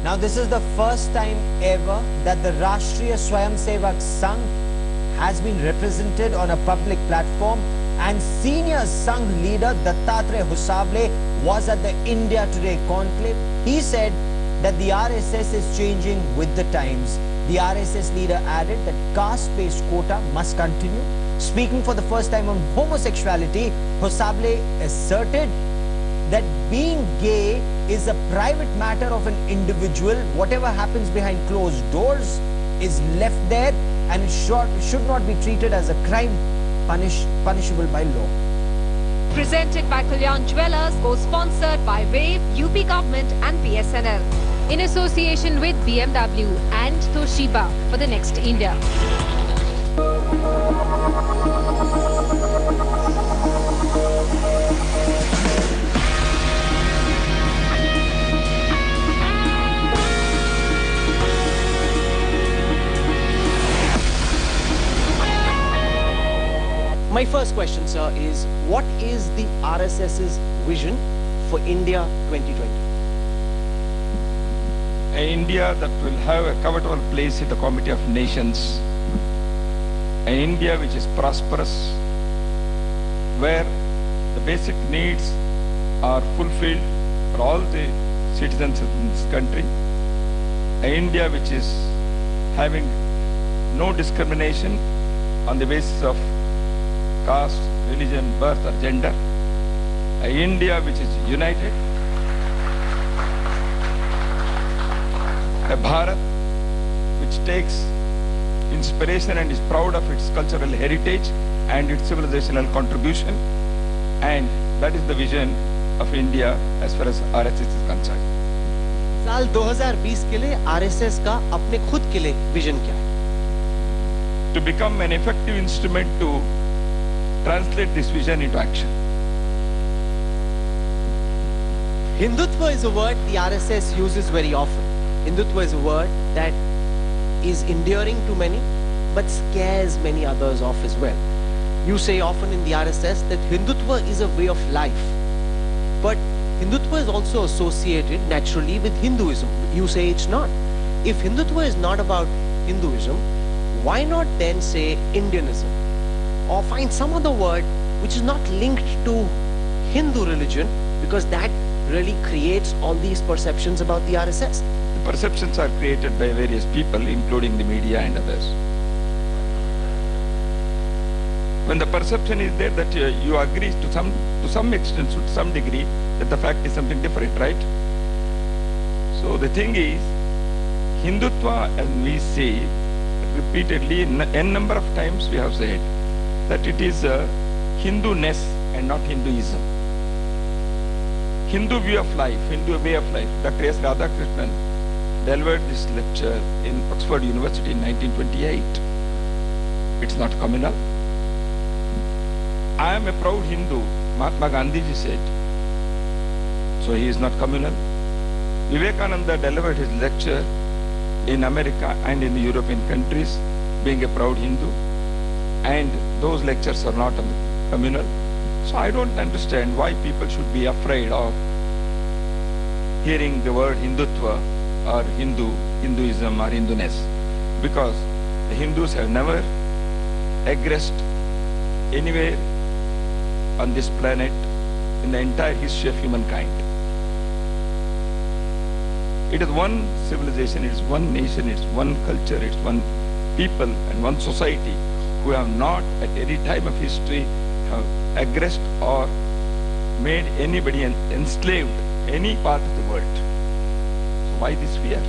Now, this is the first time ever that the Rashtriya Swayamsevak Sangh has been represented on a public platform, and senior Sangh leader Dattatreya Hosabale was at the India Today conclave. He said that the RSS is changing with the times. The RSS leader added that caste-based quota must continue. Speaking for the first time on homosexuality, Hosabale asserted that being gay is a private matter of an individual. Whatever happens behind closed doors is left there, and it should not be treated as a crime punishable by law. Presented by Kalyan Jewellers, co-sponsored by WAVE, UP Government and BSNL. In association with BMW and Toshiba for the next India. My first question, sir, is what is the RSS's vision for India 2020? An India that will have a covetable place in the Committee of Nations. An India which is prosperous, where the basic needs are fulfilled for all the citizens in this country. An India which is having no discrimination on the basis of caste, religion, birth or gender. An India which is united. A Bharat which takes inspiration and is proud of its cultural heritage and its civilizational contribution, and that is the vision of India as far as RSS is concerned. साल 2020 के लिए RSS का अपने खुद के लिए vision क्या है? To become an effective instrument to translate this vision into action. Hindutva is a word the RSS uses very often. Hindutva is a word that is endearing to many, but scares many others off as well. You say often in the RSS that Hindutva is a way of life, but Hindutva is also associated naturally with Hinduism. You say it's not. If Hindutva is not about Hinduism, why not then say Indianism? Or find some other word which is not linked to Hindu religion, because that really creates all these perceptions about the RSS. The perceptions are created by various people, including the media and others. When the perception is there that you agree to some extent, to some degree, that the fact is something different, right? So the thing is, Hindutva, as we say repeatedly, n number of times we have said that it is Hindu-ness and not Hinduism. Hindu view of life, Hindu way of life. Dr. S. Radhakrishnan delivered this lecture in Oxford University in 1928. It's not communal. I am a proud Hindu, Mahatma Gandhiji said. So he is not communal. Vivekananda delivered his lecture in America and in the European countries, being a proud Hindu. And those lectures are not communal. So I don't understand why people should be afraid of hearing the word Hindutva or Hinduism or Hinduness. Because the Hindus have never aggressed anywhere on this planet in the entire history of humankind. It is one civilization, it is one nation, it is one culture, it is one people and one society who have not at any time of history have aggressed or made anybody enslaved any part of the world. So why this fear?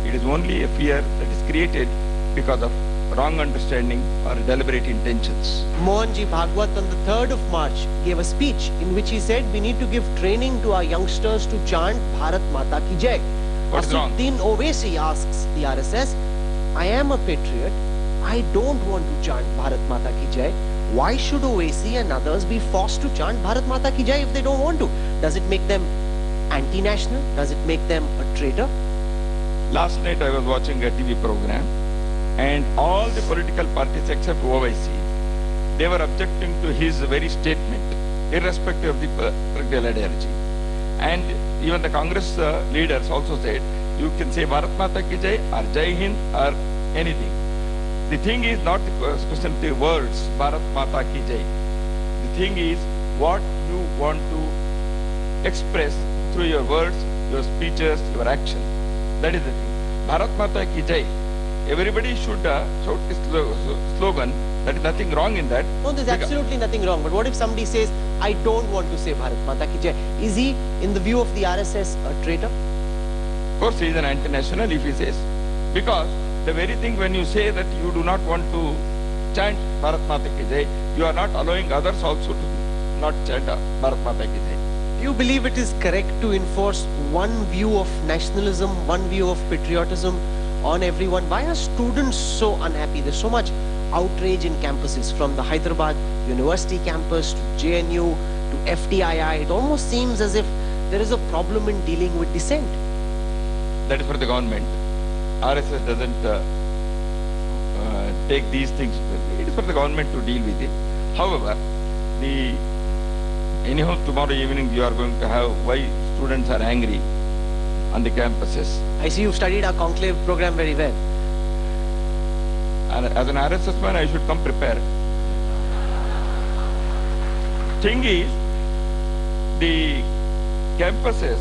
It is only a fear that is created because of wrong understanding or deliberate intentions. Mohanji Bhagwat on the 3rd of March gave a speech in which he said we need to give training to our youngsters to chant Bharat Mata Ki Jai. What's wrong? Asuddin Owaisi asks the RSS, I am a patriot. I don't want to chant Bharat Mata Ki Jai. Why should Owaisi and others be forced to chant Bharat Mata Ki Jai if they don't want to? Does it make them anti-national? Does it make them a traitor? Last night I was watching a TV program, and all the political parties except Owaisi, they were objecting to his very statement, irrespective of the political ideology. And even the Congress leaders also said You can say Bharat Mata Ki Jai or Jai Hind or anything. The thing is not the question of the words Bharat Mata Ki Jai. The thing is what you want to express through your words, your speeches, your action. That is the thing. Bharat Mata Ki Jai. Everybody should shout this slogan. There is nothing wrong in that. No, there's absolutely nothing wrong. But what if somebody says, I don't want to say Bharat Mata Ki Jai? Is he, in the view of the RSS, a traitor? Of course, he is an anti-national if he says. Because the very thing when you say that you do not want to chant Bharat Mata Ki Jai, you are not allowing others also to not chant Bharat Mata Ki Jai. Do you believe it is correct to enforce one view of nationalism, one view of patriotism on everyone? Why are students so unhappy? There's so much outrage in campuses, from the Hyderabad University campus to JNU to FTII. It almost seems as if there is a problem in dealing with dissent. That is for the government. RSS doesn't take these things. It is for the government to deal with it. However, anyhow tomorrow evening you are going to have why students are angry on the campuses. I see you've studied our Conclave program very well. And as an RSS man, I should come prepared. Thing is, the campuses,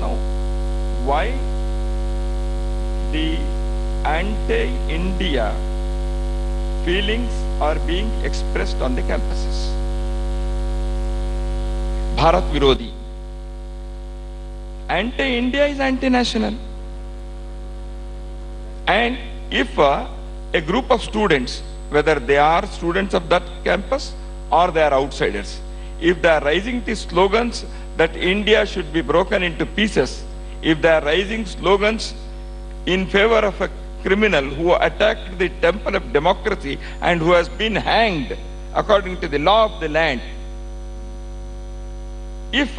now, why the anti-India feelings are being expressed on the campuses? Bharat Virodi. Anti-India is anti-national. And if a group of students, whether they are students of that campus or they are outsiders, if they are raising the slogans that India should be broken into pieces, if they are raising slogans in favor of a criminal who attacked the temple of democracy and who has been hanged according to the law of the land, if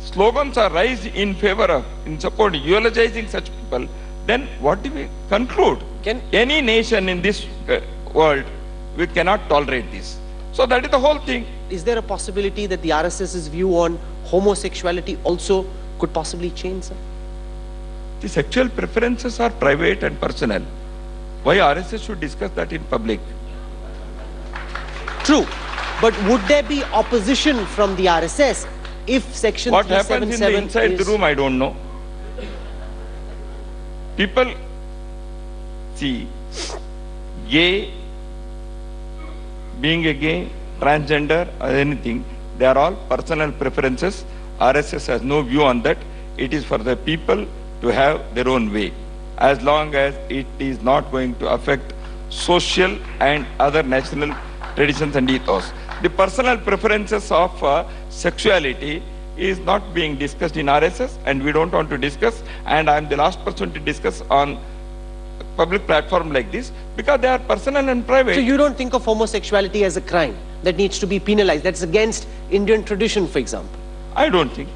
slogans are raised in favor of, in support, eulogizing such people, then what do we conclude? Any nation in this world, we cannot tolerate this. So that is the whole thing. Is there a possibility that the RSS's view on homosexuality also could possibly change, sir? The sexual preferences are private and personal. Why RSS should discuss that in public? True. But would there be opposition from the RSS if Section 377 What happens in the inside the room, I don't know. People see gay, being a gay, transgender or anything, they are all personal preferences. RSS has no view on that. It is for the people to have their own way, as long as it is not going to affect social and other national traditions and ethos. The personal preferences of sexuality is not being discussed in RSS, and we don't want to discuss, and I am the last person to discuss on public platform like this, because they are personal and private. So you don't think of homosexuality as a crime that needs to be penalized, that's against Indian tradition, for example? I don't think.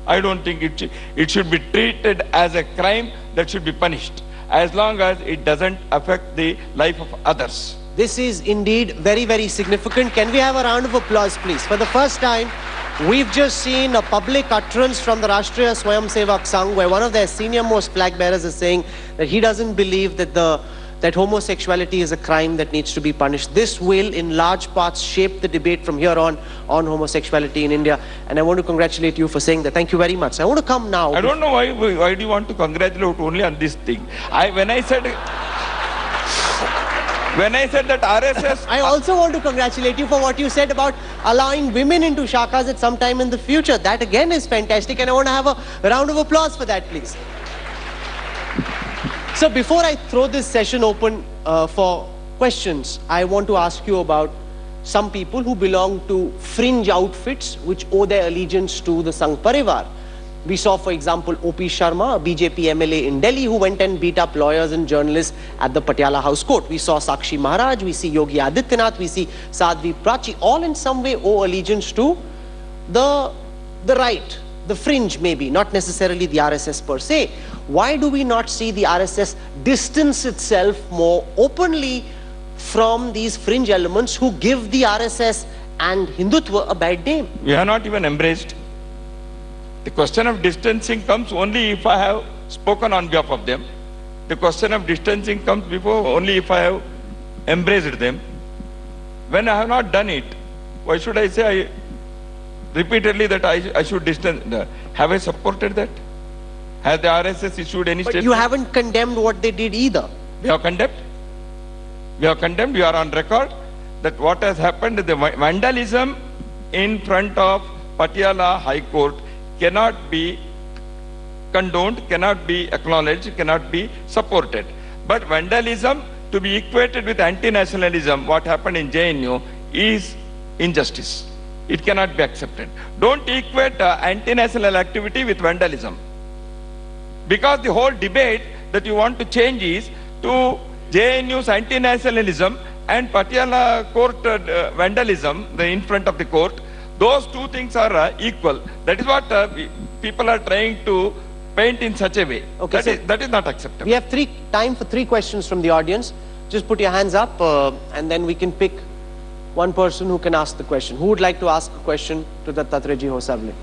I don't think it should be treated as a crime that should be punished, as long as it doesn't affect the life of others. This is indeed very, very significant. Can we have a round of applause, please? For the first time, we've just seen a public utterance from the Rashtriya Swayam Sevak Sangh, where one of their senior most flag bearers is saying that he doesn't believe that that homosexuality is a crime that needs to be punished. This will, in large parts, shape the debate from here on homosexuality in India. And I want to congratulate you for saying that. Thank you very much. I want to come now. I don't know why do you want to congratulate only on this thing? When I said that RSS... I also want to congratulate you for what you said about allowing women into shakas at some time in the future. That again is fantastic, and I want to have a round of applause for that, please. So before I throw this session open for questions, I want to ask you about some people who belong to fringe outfits which owe their allegiance to the Sangh Parivar. We saw, for example, O.P. Sharma, a BJP MLA in Delhi, who went and beat up lawyers and journalists at the Patiala House Court. We saw Sakshi Maharaj, we see Yogi Adityanath, we see Sadhvi Prachi, all in some way owe allegiance to the right, the fringe maybe, not necessarily the RSS per se. Why do we not see the RSS distance itself more openly from these fringe elements who give the RSS and Hindutva a bad name? We have not even embraced. The question of distancing comes only if I have spoken on behalf of them. The question of distancing comes before only if I have embraced them. When I have not done it, why should I say repeatedly that I should distance? Have I supported that? Has the RSS issued any But statement? you haven't condemned what they did either. We have condemned. We have condemned. We are on record that what has happened, the vandalism in front of Patiala High Court cannot be condoned, cannot be acknowledged, cannot be supported. But vandalism to be equated with anti-nationalism, what happened in JNU, is injustice. It cannot be accepted. Don't equate anti-national activity with vandalism. Because the whole debate that you want to change is to JNU's anti-nationalism and Patiala court vandalism in front of the court. Those two things are equal. That is what people are trying to paint in such a way. Okay, That is not acceptable. We have time for 3 questions from the audience. Just put your hands up and then we can pick one person who can ask the question. Who would like to ask a question to Dattatreya Hosabale?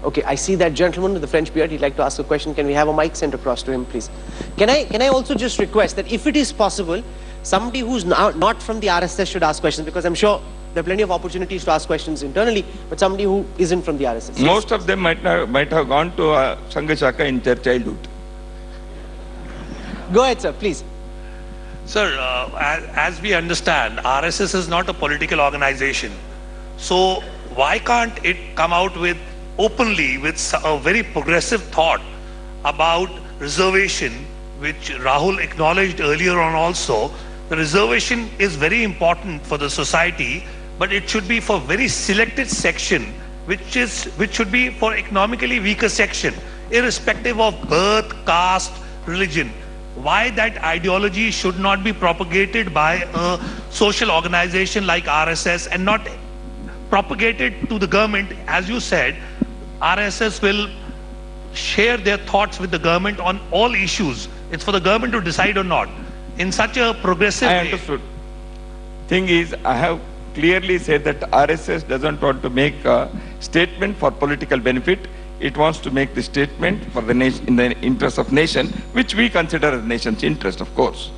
Okay, I see that gentleman with the French beard. He'd like to ask a question. Can we have a mic sent across to him, please? Can I also just request that if it is possible, somebody who's not from the RSS should ask questions, because I'm sure there are plenty of opportunities to ask questions internally, but somebody who isn't from the RSS. Most of them might have gone to Sangha Shaka in their childhood. Go ahead, sir, please. Sir, as we understand, RSS is not a political organization. So why can't it come out with openly with a very progressive thought about reservation, which Rahul acknowledged earlier on also? The reservation is very important for the society, but it should be for very selected section, which should be for economically weaker section, irrespective of birth, caste, religion. Why that ideology should not be propagated by a social organization like RSS and not propagated to the government? As you said, RSS will share their thoughts with the government on all issues. It's for the government to decide or not. In such a progressive way. I understood. Thing is, I have clearly said that RSS doesn't want to make a statement for political benefit. It wants to make the statement for the nation, in the interest of nation, which we consider as nation's interest, of course.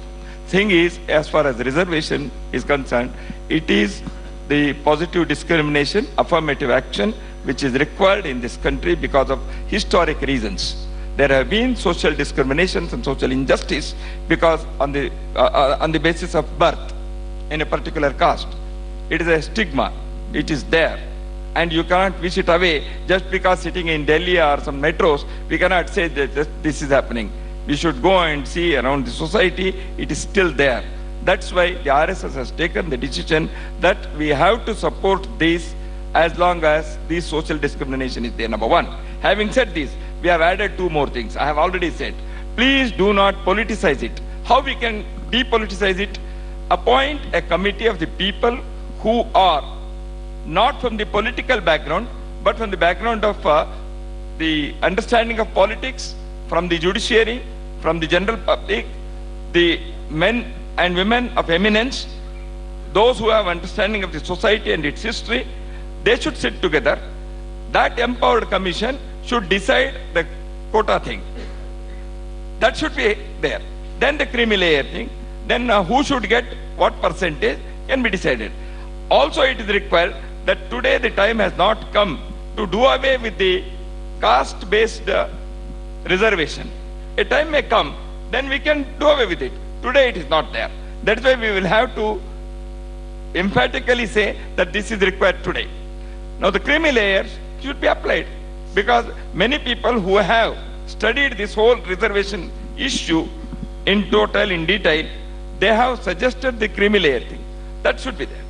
Thing is, as far as reservation is concerned, it is the positive discrimination, affirmative action, which is required in this country because of historic reasons. There have been social discriminations and social injustice because on the basis of birth in a particular caste. It is a stigma. It is there. And you cannot wish it away just because sitting in Delhi or some metros, we cannot say that this is happening. We should go and see around the society, it is still there. That's why the RSS has taken the decision that we have to support this as long as this social discrimination is there, number one. Having said this, we have added 2 more things. I have already said, please do not politicize it. How we can depoliticize it? Appoint a committee of the people who are not from the political background, but from the background of the understanding of politics, from the judiciary, from the general public, the men and women of eminence, those who have understanding of the society and its history. They should sit together. That empowered commission should decide the quota thing. That should be there. Then the creamy layer thing. Then who should get what percentage can be decided. Also, it is required that today the time has not come to do away with the caste-based reservation. A time may come, then we can do away with it. Today it is not there. That's why we will have to emphatically say that this is required today. Now the creamy layers should be applied, because many people who have studied this whole reservation issue in total, in detail, they have suggested the creamy layer thing. That should be there.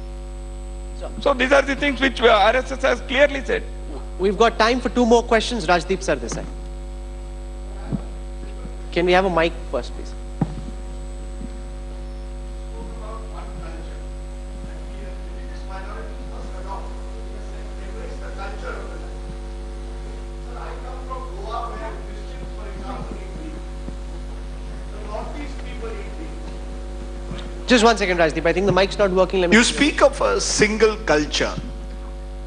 So these are the things which RSS has clearly said. We've got time for 2 more questions. Rajdeep sir, this side. Can we have a mic first, please? Just 1 second, Rajdeep. I think the mic's not working. Let me. You speak of a single culture.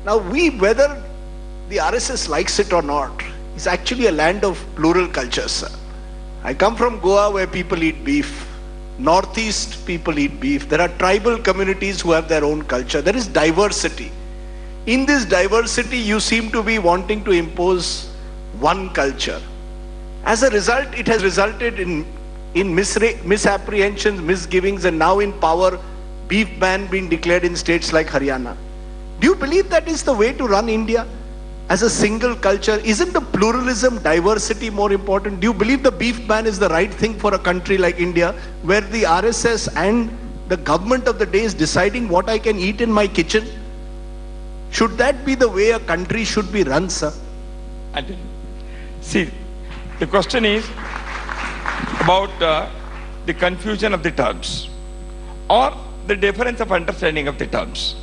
Now, whether the RSS likes it or not, is actually a land of plural cultures, sir. I come from Goa where people eat beef. Northeast people eat beef. There are tribal communities who have their own culture. There is diversity. In this diversity, you seem to be wanting to impose one culture. As a result, it has resulted in misapprehensions, misgivings, and now in power, beef ban being declared in states like Haryana. Do you believe that is the way to run India? As a single culture, isn't the pluralism, diversity more important? Do you believe the beef ban is the right thing for a country like India, where the RSS and the government of the day is deciding what I can eat in my kitchen? Should that be the way a country should be run, sir? See, the question is about the confusion of the terms or the difference of understanding of the terms.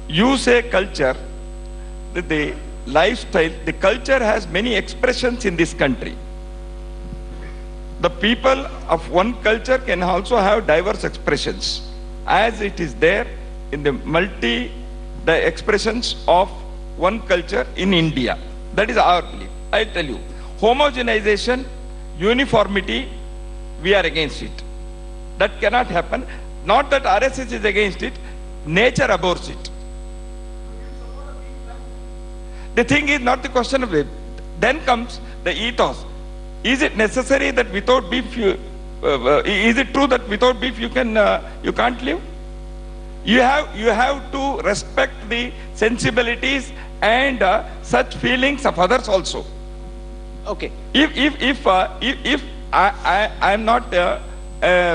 You say culture, the lifestyle, the culture has many expressions in this country. The people of one culture can also have diverse expressions, as it is there in the expressions of one culture in India. That is our belief. I tell you, homogenization, uniformity, we are against it. That cannot happen. Not that RSS is against it, nature abhors it. The thing is not the question of it. Then comes the ethos. Is it necessary that without beef, is it true that without beef you can't live? You have to respect the sensibilities and such feelings of others also. Okay. If I am not a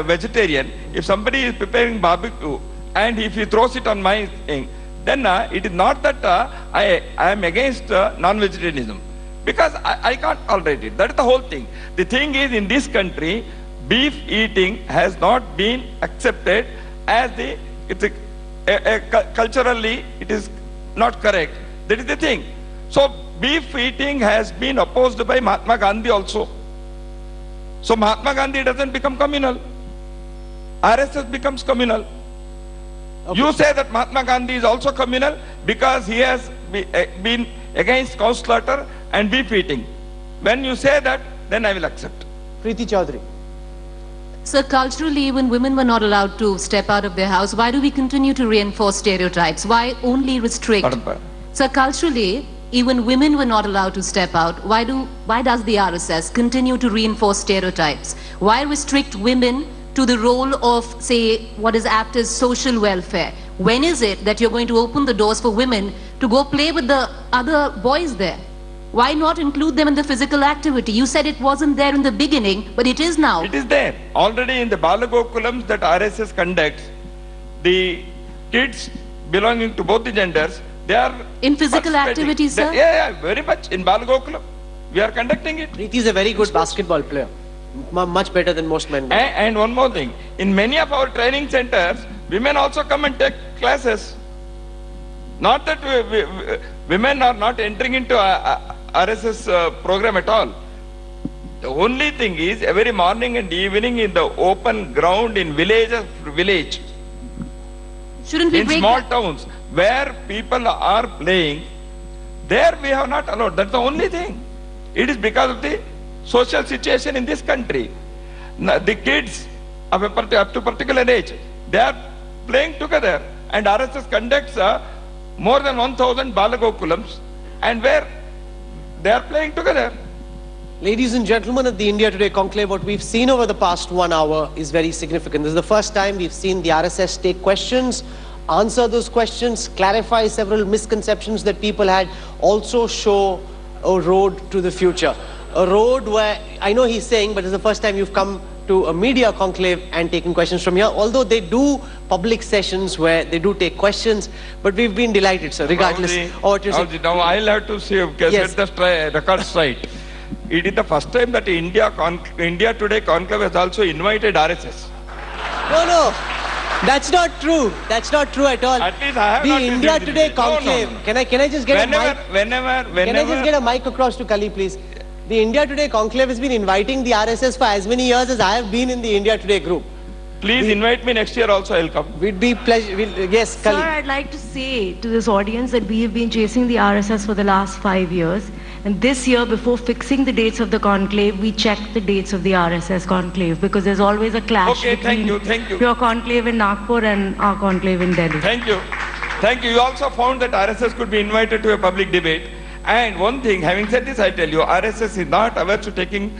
vegetarian, if somebody is preparing barbecue and if he throws it on my thing, then it is not that I am against non-vegetarianism, because I can't tolerate it. That is the whole thing. The thing is, in this country, beef eating has not been accepted as culturally it is not correct. That is the thing. So beef eating has been opposed by Mahatma Gandhi also. So Mahatma Gandhi doesn't become communal. RSS becomes communal. Okay. You say that Mahatma Gandhi is also communal because he has been against cow slaughter and beef eating. When you say that, then I will accept. Preeti Chaudhary. Sir, culturally, when women were not allowed to step out of their house, why do we continue to reinforce stereotypes? Why only restrict? Sir, culturally, even women were not allowed to step out. Why does the RSS continue to reinforce stereotypes? Why restrict women to the role of, say, what is apt as social welfare? When is it that you're going to open the doors for women to go play with the other boys there? Why not include them in the physical activity? You said it wasn't there in the beginning, but it is now. It is there. Already in the Balagokulams that RSS conducts, the kids belonging to both the genders, they are in physical activities, sir? Yeah, very much. In Balagokulam, we are conducting it. Preeti is a very good basketball player. Much better than most men. And one more thing. In many of our training centers, women also come and take classes. Not that women are not entering into RSS program at all. The only thing is, every morning and evening in the open ground in village, shouldn't we in small towns where people are playing, there we have not allowed. That's the only thing. It is because of the social situation in this country. The kids of up to particular age, they are playing together, and RSS conducts more than 1,000 Balagokulams, and where they are playing together. Ladies and gentlemen, at the India Today Conclave, what we've seen over the past 1 hour is very significant. This is the first time we've seen the RSS take questions, answer those questions, clarify several misconceptions that people had, also show a road to the future. A road where, I know he's saying, but it's the first time you've come to a media conclave and taken questions from here, although they do public sessions where they do take questions, but we've been delighted, sir, regardless of what you're saying. Now I'll have to say, Yes. set the record straight. It is the first time that India Today Conclave has also invited RSS. No, that's not true. That's not true at all. At least I have the not India received Today it. No. Conclave. Can I just get a mic? Whenever. Can I just get a mic across to Kali, please? The India Today Conclave has been inviting the RSS for as many years as I have been in the India Today group. Please invite me next year also, I'll come. We'd be pleasure. Yes, Sir, Kali. I'd like to say to this audience that we have been chasing the RSS for the last 5 years. And this year, before fixing the dates of the conclave, we checked the dates of the RSS conclave because there's always a clash Okay, between thank you. your conclave in Nagpur and our conclave in Delhi. Thank you. Thank you. You also found that RSS could be invited to a public debate. And one thing, having said this, I tell you, RSS is not averse to taking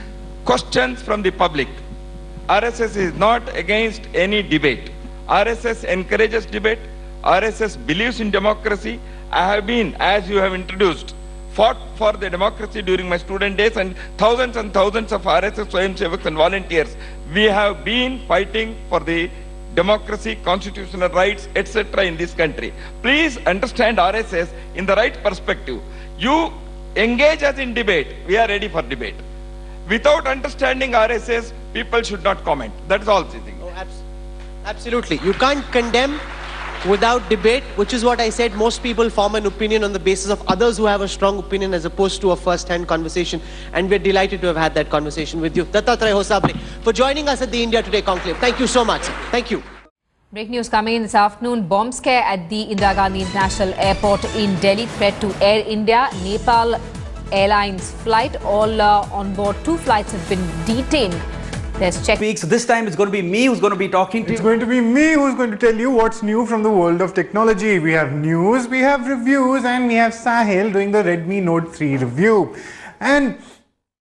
questions from the public. RSS is not against any debate. RSS encourages debate. RSS believes in democracy. I have been, as you have introduced, fought for the democracy during my student days, and thousands of RSS Swayamsevaks and volunteers. We have been fighting for the democracy, constitutional rights, etc. in this country. Please understand RSS in the right perspective. You engage us in debate, we are ready for debate. Without understanding RSS, people should not comment. That is all the thing. Oh, absolutely. You can't condemn without debate, which is what I said. Most people form an opinion on the basis of others who have a strong opinion as opposed to a first-hand conversation. And we're delighted to have had that conversation with you. Dattatreya Hosabale, for joining us at the India Today Conclave. Thank you so much, sir. Thank you. Breaking news coming in this afternoon. Bomb scare at the Indira Gandhi International Airport in Delhi. Threat to Air India, Nepal Airlines flight. All on board 2 flights have been detained. There's check. So this time it's going to be me who's going to be talking to you. It's going to be me who's going to tell you what's new from the world of technology. We have news, we have reviews, and we have Sahil doing the Redmi Note 3 review. And